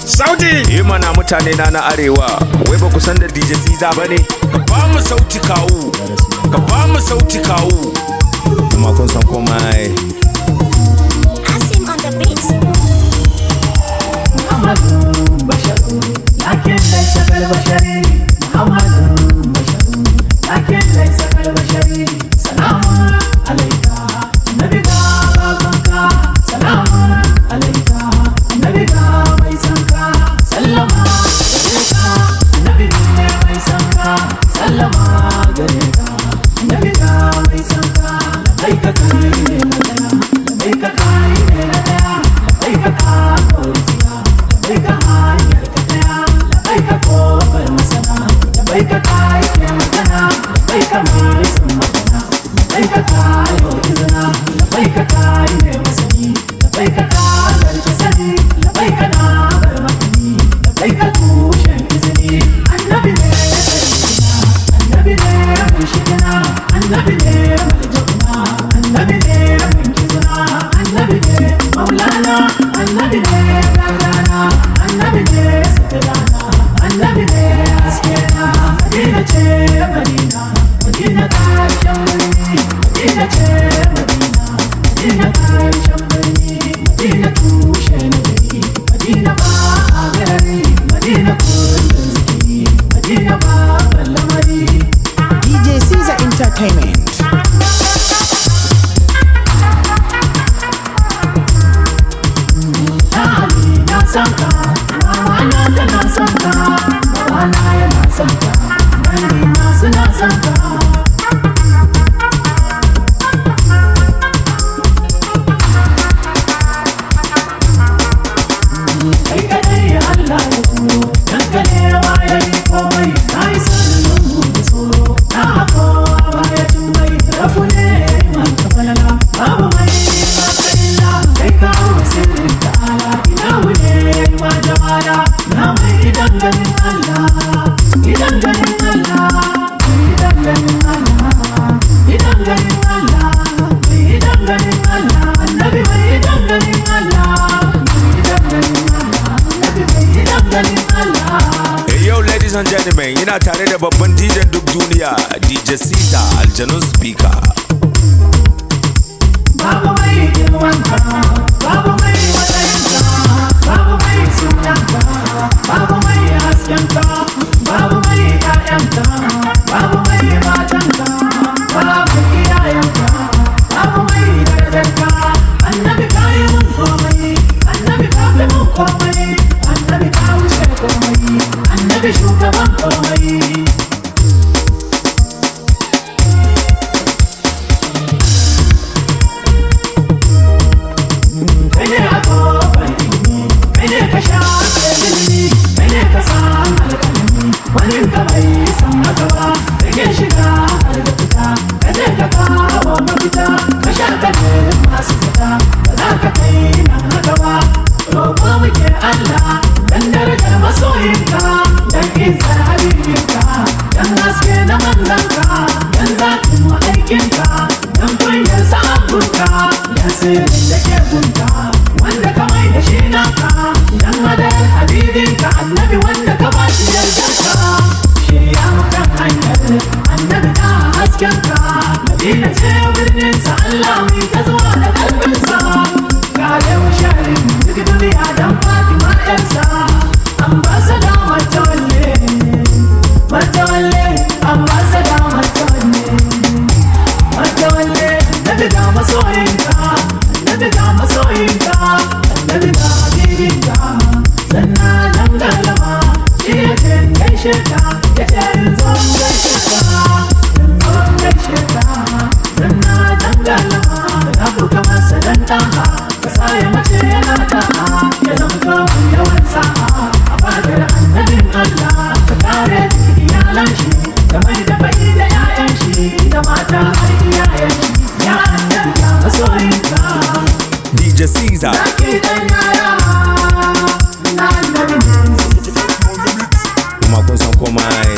Sauti! Mana mutane na arewa, wai ba ku san da DJ Caesar ba ne? Ka ba mu sauti kawo, ka ba mu sauti kawo. Kuma kun san komai. Asim on the beat. Muhammadu Basharu, lakin laysa kal bashari. Muhammadu Basharu, lakin laysa kal bashari. Salamun alayka, nabiga babanka. Salamun alayka, nabiga mai sanka. Sallama gareka, nabi ne mai sanka. Sallama gareka, nabiga mai sanka. Labaika kai ne magana, labaika kai ne daya, labaika ka korisiya, labaika hanyar ka daya, labaika kofar masana, labaika kai ne magana, labaika mai sun magana, labaika kai izina, labaika kai ne masani, labaika ka zarce sani, labaika na bar makani, labaika tushen izini. Annabi ne sarkina, annabi ne mai shigina, annabi ne maljuna, annabi ne mai kizuna, annabi ne maulana, annabi ne gagana, annabi ne sitirana, annabi ne haskena. Madina ce Madina, Madina karshen birni, Madina ce Madina, Madina karshen birni, Madina tushe na gari, Madina ba a gari, Madina kullum zikiri, Madina ba lamari. DJ Caesar Entertainment. Na sanka, mama na tana sanka, baba na yana sanka, dangi na suna sanka. Kai kadai Allah ya turo, dan kalewa ya yi komai, na yi sanin da tsoro, na kowa baya tumai, rabu ne man kafalala, babu mai maka illa, kai kawo sirrin ta'ala, ina wune ma jamala, na mai gidan ganin Allah, gidan ganin Allah, gidan ganin Allah, gidan ganin Allah, gidan ganin Allah, annabi mai gidan ganin Allah, gidan ganin Allah, annabi mai gidan ganin Allah. Hey yo ladies and gentlemen, yana tare da babban DJ duk duniya, DJ Caesar Aljanun Speaker. Babu mai girmanka, babu mai matsayinka, babu mai sunanka, babu mai haskenka, babu mai ƴaƴanka, babu mai matanka, babu iyayenka, babu mai darajarka. Annabi ka yi mun komai, annabi ka fi mun komai, annabi ka wuce komai, annabi shugaban komai. Mene a kofar ilimi, mene ka shafe ilimi, mene ka san alƙalami, wani ka bai san haka ba, rage shiga har da fita, ka je ka kawo mafita, ka shafe masu fita, ba za ka kai nan haka ba. Roƙo muke Allah, dan darajar masoyinka, dan izar habibinka, dan haske na manzanka, dan zatin ma'aikinka, dan kunyar sa'abunka, dan sirrin da ke gunka, wanda ka mai da shi naka, dan hadar habibinka, annabi wanda ka ba shi yardarka. Shirya mukan hanyar annabi na haskenka, Madina ce birninsa, Allah mai ta zuwa da ƙarfinsa. Ga yau sharin duk duniya dan Fatima ƴarsa, ambasada matawalle, matawalle, ambasada matawalle, matawalle, nabi ga masoyinka, nabi ga masoyinka, nabi ga habibinka, zanna nan galama, shi ya ce gaishe ka, ya ce zo gaishe ka, zo gaishe ka, zanna nan galama, na buga masa dan ɗaha, ka sa ya mace yana ɗaha, ya zama kawai yawan sa'a, a fadar annabin Allah, ka kare iyalan shi, da mai da bai da 'ya'yan shi, da mata har iyayen shi, ya annabi ya masoyinka. DJ Caesar. Zaki dan yara, na annabi ne. Kuma kun san komai.